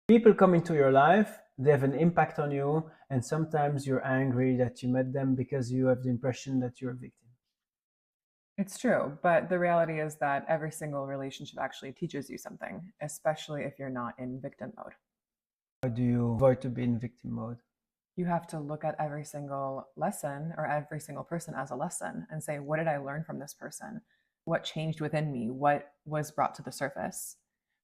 People come into your life, they have an impact on you, and sometimes you're angry that you met them because you have the impression that you're a victim. It's true, but the reality is that every single relationship actually teaches you something, especially if you're not in victim mode. How do you avoid to be in victim mode? You have to look at every single lesson or every single person as a lesson and say, what did I learn from this person? What changed within me? What was brought to the surface?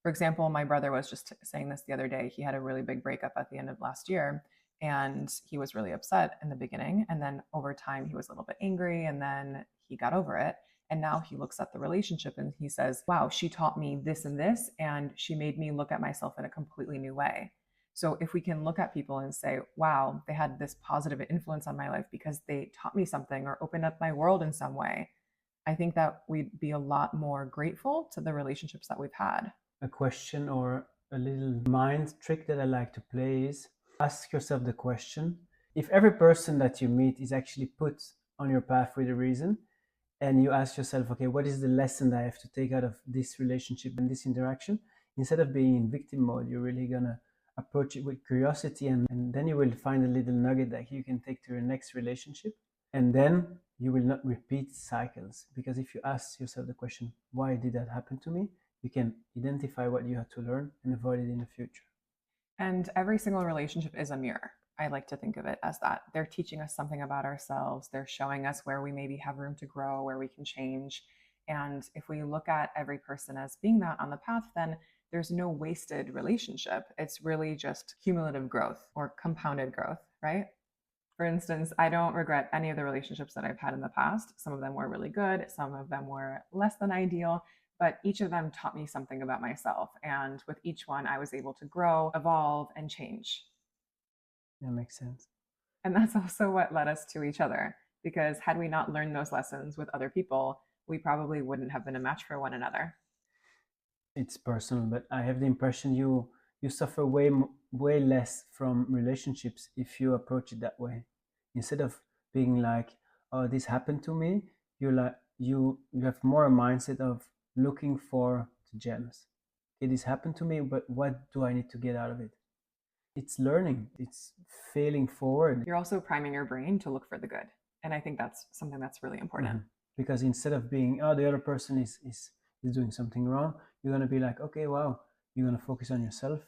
For example, my brother was just saying this the other day. He had a really big breakup at the end of last year and he was really upset in the beginning. And then over time, he was a little bit angry and then he got over it. And now he looks at the relationship and he says, wow, she taught me this and this, and she made me look at myself in a completely new way. So if we can look at people and say, wow, they had this positive influence on my life because they taught me something or opened up my world in some way, I think that we'd be a lot more grateful to the relationships that we've had. A question or a little mind trick that I like to play is ask yourself the question, if every person that you meet is actually put on your path with a reason, and you ask yourself, okay, what is the lesson that I have to take out of this relationship and this interaction? Instead of being in victim mode, you're really gonna approach it with curiosity, and then you will find a little nugget that you can take to your next relationship. And then you will not repeat cycles, because if you ask yourself the question, why did that happen to me? You can identify what you have to learn and avoid it in the future. And every single relationship is a mirror. I like to think of it as that. They're teaching us something about ourselves. They're showing us where we maybe have room to grow, where we can change. And if we look at every person as being that on the path, then there's no wasted relationship. It's really just cumulative growth or compounded growth, right? For instance, I don't regret any of the relationships that I've had in the past. Some of them were really good, some of them were less than ideal, but each of them taught me something about myself. And with each one, I was able to grow, evolve, and change. That makes sense. And that's also what led us to each other. Because had we not learned those lessons with other people, we probably wouldn't have been a match for one another. It's personal, but I have the impression you suffer way less from relationships if you approach it that way. Instead of being like, oh, this happened to me, you're like you have more a mindset of looking for the gems. Okay, this happened to me, but what do I need to get out of it? It's learning, it's failing forward. You're also priming your brain to look for the good. And I think that's something that's really important. Because instead of being, oh, the other person is doing something wrong, you're going to be like, okay, wow, you're going to focus on yourself.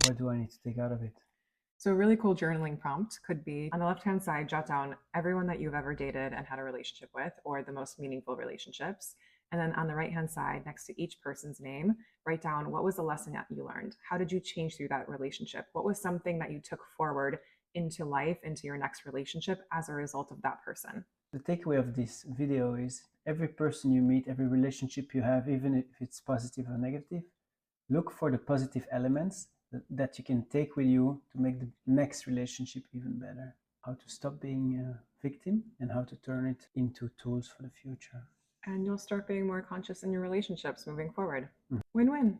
What do I need to take out of it? So, a really cool journaling prompt could be on the left hand side, jot down everyone that you've ever dated and had a relationship with, or the most meaningful relationships. And then on the right hand side, next to each person's name, write down what was the lesson that you learned? How did you change through that relationship? What was something that you took forward into life, into your next relationship as a result of that person? The takeaway of this video is every person you meet, every relationship you have, even if it's positive or negative, look for the positive elements that you can take with you to make the next relationship even better. How to stop being a victim and how to turn it into tools for the future. And you'll start being more conscious in your relationships moving forward. Win win.